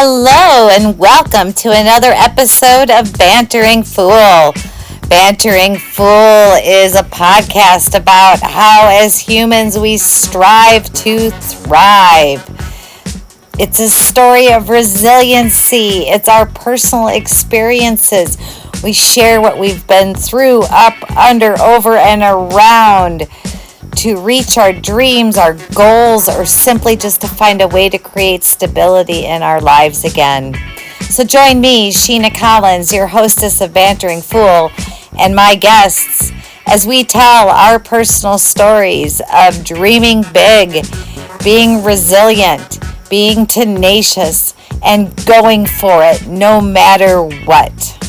Hello and welcome to another episode of Bantering Fool. Bantering Fool is a podcast about how as humans we strive to thrive. It's a story of resiliency. It's our personal experiences. We share what we've been through, up, under, over, and around to reach our dreams, our goals, or simply just to find a way to create stability in our lives again. So join me, Shena Collins, your hostess of Bantering Fool, and my guests as we tell our personal stories of dreaming big, being resilient, being tenacious, and going for it no matter what.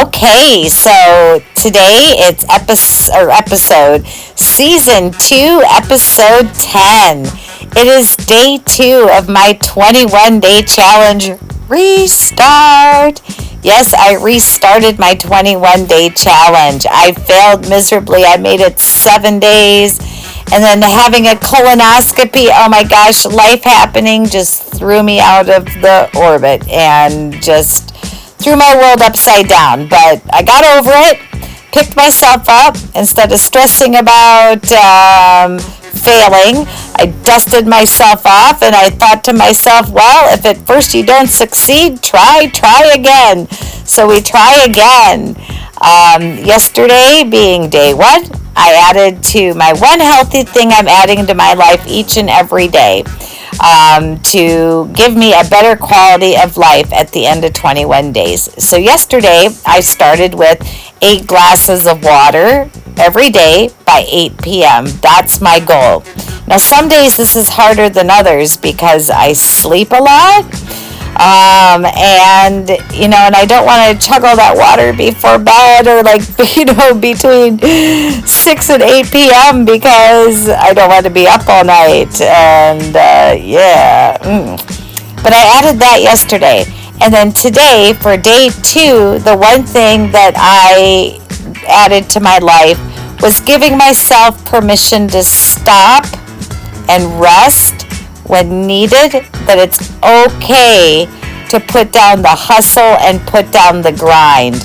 Okay, so today it's episode season 2, episode 10. It is day 2 of my 21-day challenge restart. Yes, I restarted my 21-day challenge. I failed miserably. I made it 7 days. And then having a colonoscopy, oh my gosh, life happening just threw me out of the orbit and just threw my world upside down. But I got over it, picked myself up. Instead of stressing about failing, I dusted myself off and I thought to myself, well, if at first you don't succeed, try again. So we try again. Yesterday being day 1, I added to my one healthy thing I'm adding to my life each and every day to give me a better quality of life at the end of 21 days. So yesterday I started with 8 glasses of water every day by 8 p.m. That's my goal. Now some days this is harder than others because I sleep a lot. And I don't want to chug all that water before bed or between 6 and 8 p.m. because I don't want to be up all night. And, But I added that yesterday. And then today, for day 2, the one thing that I added to my life was giving myself permission to stop and rest when needed, that it's okay to put down the hustle and put down the grind.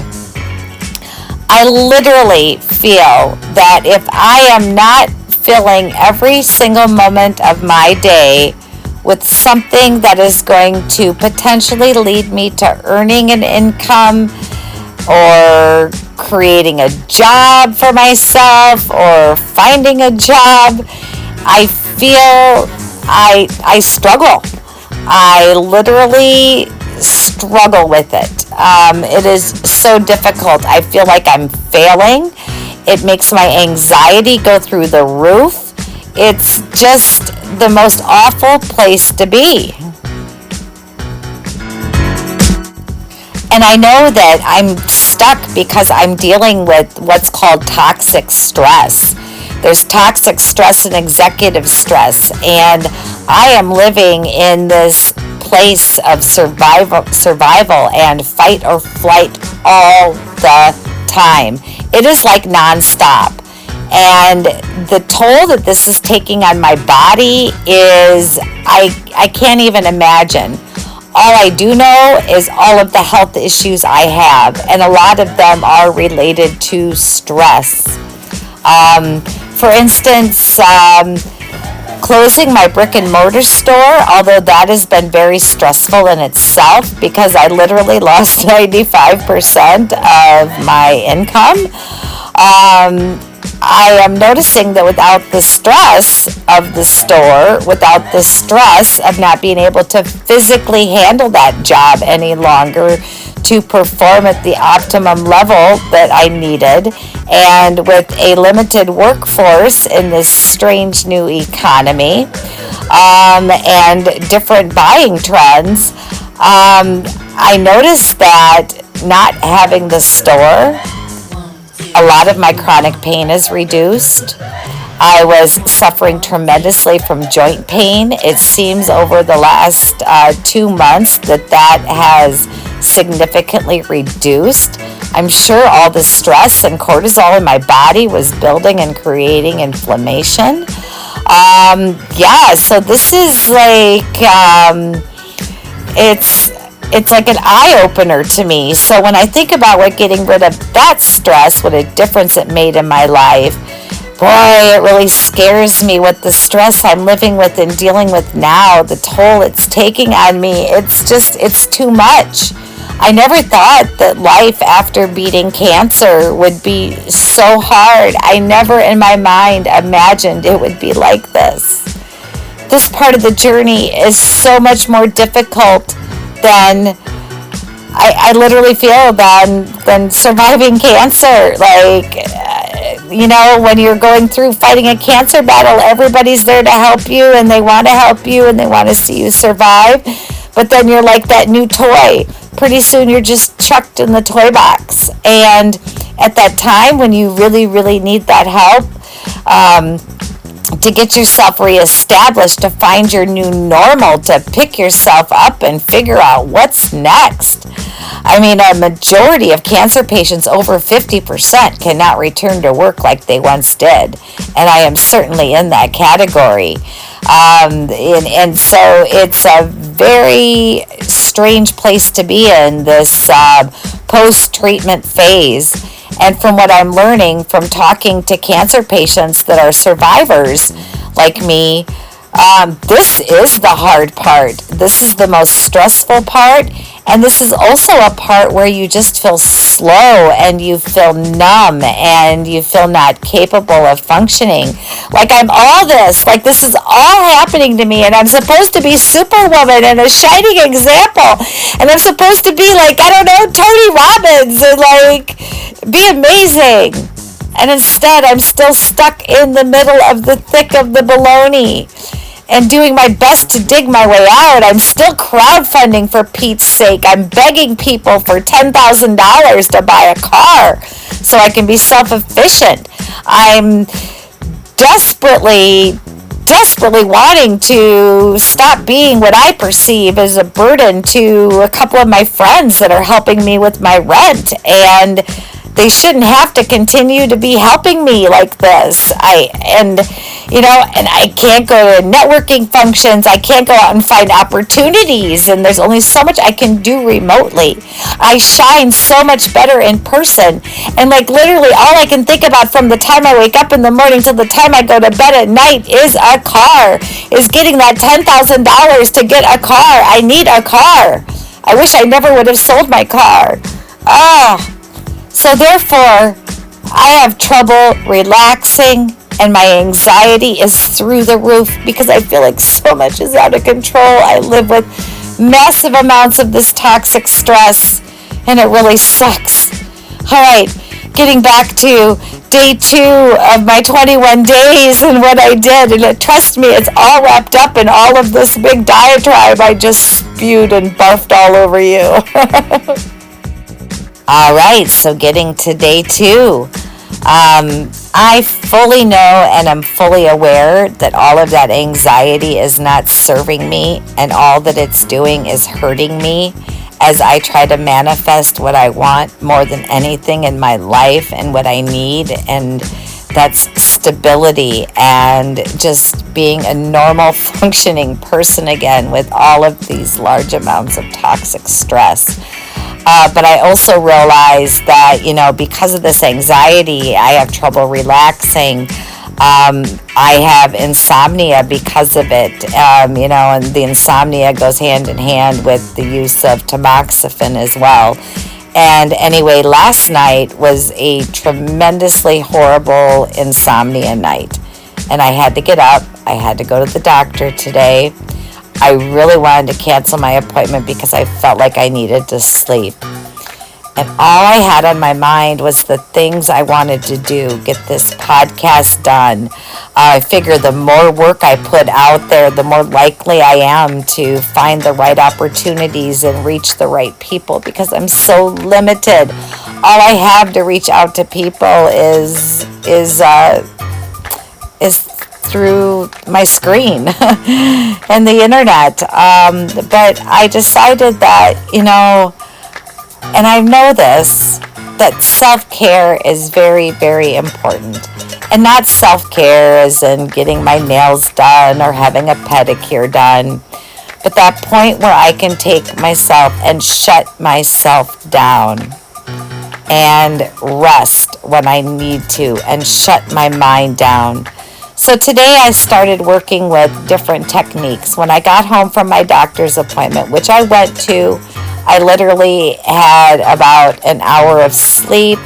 I literally feel that if I am not filling every single moment of my day with something that is going to potentially lead me to earning an income or creating a job for myself or finding a job, I feel I struggle. I literally struggle with it. It is so difficult. I feel like I'm failing. It makes my anxiety go through the roof. It's just the most awful place to be. And I know that I'm stuck because I'm dealing with what's called toxic stress. There's toxic stress and executive stress, and I am living in this place of survival and fight or flight all the time. It is like nonstop. And the toll that this is taking on my body is, I can't even imagine. All I do know is all of the health issues I have, and a lot of them are related to stress. For instance, closing my brick and mortar store, although that has been very stressful in itself because I literally lost 95% of my income. I am noticing that without the stress of the store, without the stress of not being able to physically handle that job any longer to perform at the optimum level that I needed, and with a limited workforce in this strange new economy, and different buying trends, I noticed that not having the store, a lot of my chronic pain is reduced. I was suffering tremendously from joint pain. It seems over the last 2 months that has significantly reduced. I'm sure all the stress and cortisol in my body was building and creating inflammation. Yeah, so this is like, it's like an eye-opener to me. So when I think about what getting rid of that stress, what a difference it made in my life, boy, it really scares me what the stress I'm living with and dealing with now, the toll it's taking on me. It's too much. I never thought that life after beating cancer would be so hard. I never in my mind imagined it would be like this. This part of the journey is so much more difficult than I literally feel than surviving cancer. Like, when you're going through fighting a cancer battle, everybody's there to help you, and they want to help you, and they want to see you survive. But then you're like that new toy. Pretty soon you're just chucked in the toy box. And at that time when you really, really need that help, to get yourself reestablished, to find your new normal, to pick yourself up and figure out what's next. I mean, a majority of cancer patients, over 50%, cannot return to work like they once did. And I am certainly in that category. And so it's a very strange place to be in, this post-treatment phase. And from what I'm learning from talking to cancer patients that are survivors like me, this is the hard part. This is the most stressful part. And this is also a part where you just feel slow and you feel numb and you feel not capable of functioning. Like I'm all this, like this is all happening to me, and I'm supposed to be Superwoman and a shining example. And I'm supposed to be like, I don't know, Tony Robbins and like be amazing. And instead I'm still stuck in the middle of the thick of the baloney and doing my best to dig my way out. I'm still crowdfunding, for Pete's sake. I'm begging people for $10,000 to buy a car so I can be self-efficient. I'm desperately wanting to stop being what I perceive as a burden to a couple of my friends that are helping me with my rent, and they shouldn't have to continue to be helping me like this. And I can't go to networking functions. I can't go out and find opportunities, and there's only so much I can do remotely. I shine so much better in person, and like literally all I can think about from the time I wake up in the morning till the time I go to bed at night is a car, is getting that $10,000 to get a car. I need a car. I wish I never would have sold my car. So therefore, I have trouble relaxing, and my anxiety is through the roof because I feel like so much is out of control. I live with massive amounts of this toxic stress, and it really sucks. All right, getting back to day 2 of my 21 days and what I did, and trust me, it's all wrapped up in all of this big diatribe I just spewed and barfed all over you. All right, so getting to day 2. I fully know and I'm fully aware that all of that anxiety is not serving me, and all that it's doing is hurting me as I try to manifest what I want more than anything in my life and what I need, and that's stability and just being a normal functioning person again with all of these large amounts of toxic stress. But I also realize that, because of this anxiety, I have trouble relaxing. I have insomnia because of it, and the insomnia goes hand in hand with the use of tamoxifen as well. And anyway, last night was a tremendously horrible insomnia night. And I had to get up. I had to go to the doctor today. I really wanted to cancel my appointment because I felt like I needed to sleep. And all I had on my mind was the things I wanted to do, get this podcast done. I figure the more work I put out there, the more likely I am to find the right opportunities and reach the right people, because I'm so limited. All I have to reach out to people is through my screen and the internet. But I decided that, and I know this, that self-care is very, very important. And not self-care as in getting my nails done or having a pedicure done, but that point where I can take myself and shut myself down and rest when I need to and shut my mind down. So today I started working with different techniques. When I got home from my doctor's appointment, which I went to, I literally had about an hour of sleep.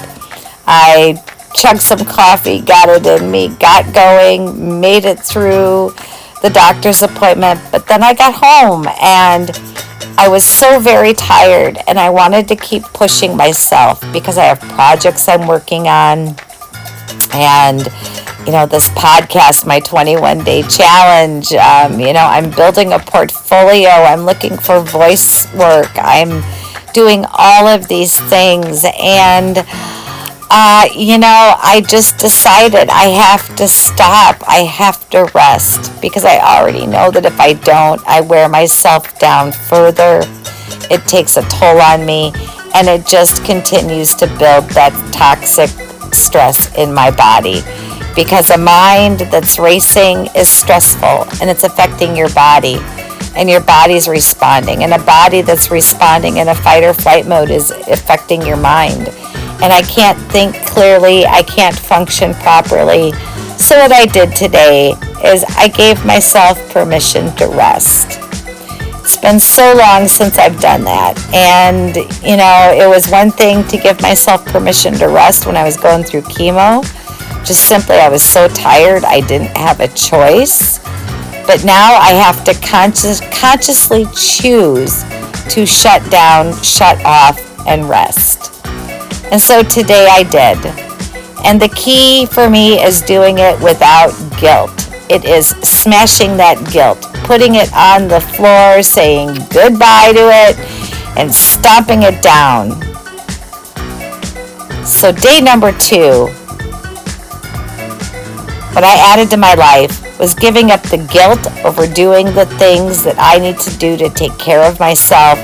I chugged some coffee, got it in me, got going, made it through the doctor's appointment. But then I got home and I was so very tired and I wanted to keep pushing myself because I have projects I'm working on. And, this podcast, my 21-day challenge, I'm building a portfolio. I'm looking for voice work. I'm doing all of these things. And I just decided I have to stop. I have to rest because I already know that if I don't, I wear myself down further. It takes a toll on me and it just continues to build that toxic stress in my body because a mind that's racing is stressful and it's affecting your body and your body's responding, and a body that's responding in a fight or flight mode is affecting your mind. And I can't think clearly, I can't function properly. So what I did today is I gave myself permission to rest. It's been so long since I've done that. And, it was one thing to give myself permission to rest when I was going through chemo. Just simply, I was so tired, I didn't have a choice. But now I have to consciously choose to shut down, shut off, and rest. And so today I did. And the key for me is doing it without guilt. It is smashing that guilt, putting it on the floor, saying goodbye to it, and stomping it down. So day number 2, what I added to my life was giving up the guilt over doing the things that I need to do to take care of myself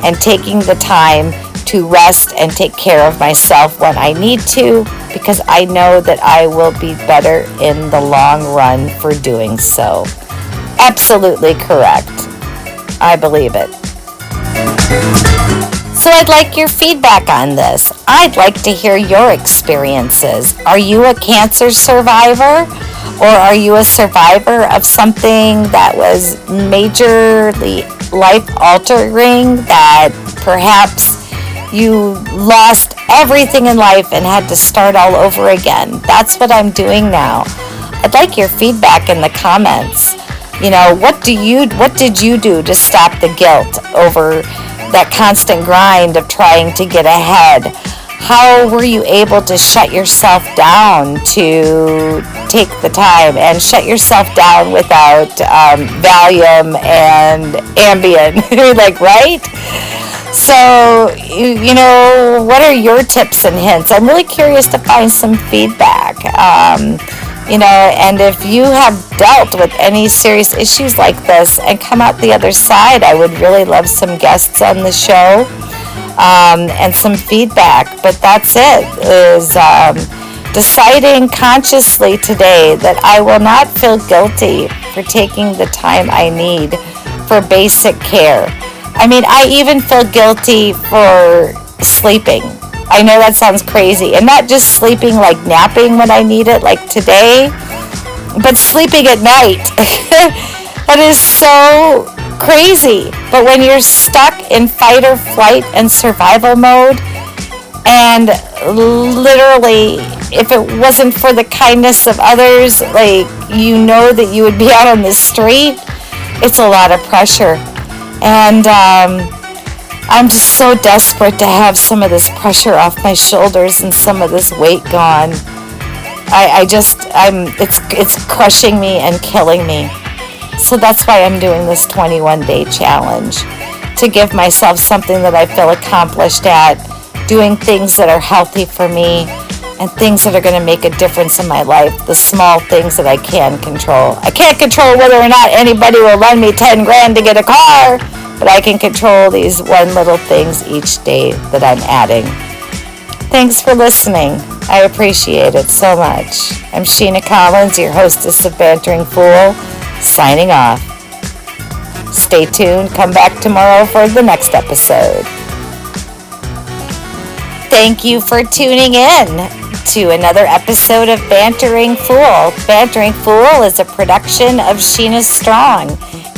and taking the time to rest and take care of myself when I need to, because I know that I will be better in the long run for doing so. Absolutely correct. I believe it. So I'd like your feedback on this. I'd like to hear your experiences. Are you a cancer survivor? Or are you a survivor of something that was majorly life-altering, that perhaps you lost everything in life and had to start all over again? That's what I'm doing now. I'd like your feedback in the comments. What did you do to stop the guilt over that constant grind of trying to get ahead? How were you able to shut yourself down to take the time and shut yourself down without Valium and Ambien? Right? So, what are your tips and hints? I'm really curious to find some feedback. And if you have dealt with any serious issues like this and come out the other side, I would really love some guests on the show and some feedback. But that's it, is deciding consciously today that I will not feel guilty for taking the time I need for basic care. I even feel guilty for sleeping. I know that sounds crazy. And not just sleeping like napping when I need it, like today, but sleeping at night. That is so crazy. But when you're stuck in fight or flight and survival mode, and literally, if it wasn't for the kindness of others, that you would be out on the street, it's a lot of pressure. And I'm just so desperate to have some of this pressure off my shoulders and some of this weight gone. It's crushing me and killing me. So that's why I'm doing this 21-day challenge, to give myself something that I feel accomplished at, doing things that are healthy for me and things that are going to make a difference in my life, the small things that I can control. I can't control whether or not anybody will lend me 10 grand to get a car, but I can control these one little things each day that I'm adding. Thanks for listening. I appreciate it so much. I'm Shena Collins, your hostess of Bantering Fool, signing off. Stay tuned. Come back tomorrow for the next episode. Thank you for tuning in to another episode of Bantering Fool. Bantering Fool is a production of Shena Strong.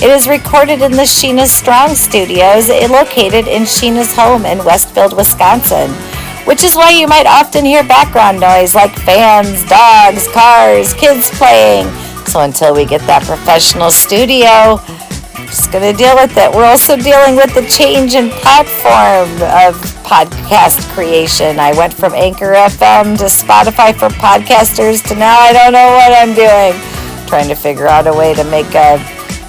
It is recorded in the Shena Strong Studios, located in Shena's home in Westfield, Wisconsin, which is why you might often hear background noise like fans, dogs, cars, kids playing. So until we get that professional studio, just going to deal with it. We're also dealing with the change in platform of podcast creation. I went from Anchor FM to Spotify for podcasters to now I don't know what I'm doing. Trying to figure out a way to make a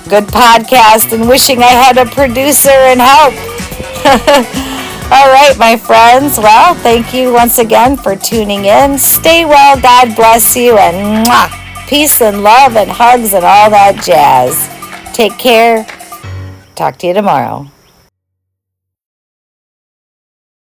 good podcast and wishing I had a producer and help. All right, my friends. Well, thank you once again for tuning in. Stay well. God bless you. And peace and love and hugs and all that jazz. Take care. Talk to you tomorrow.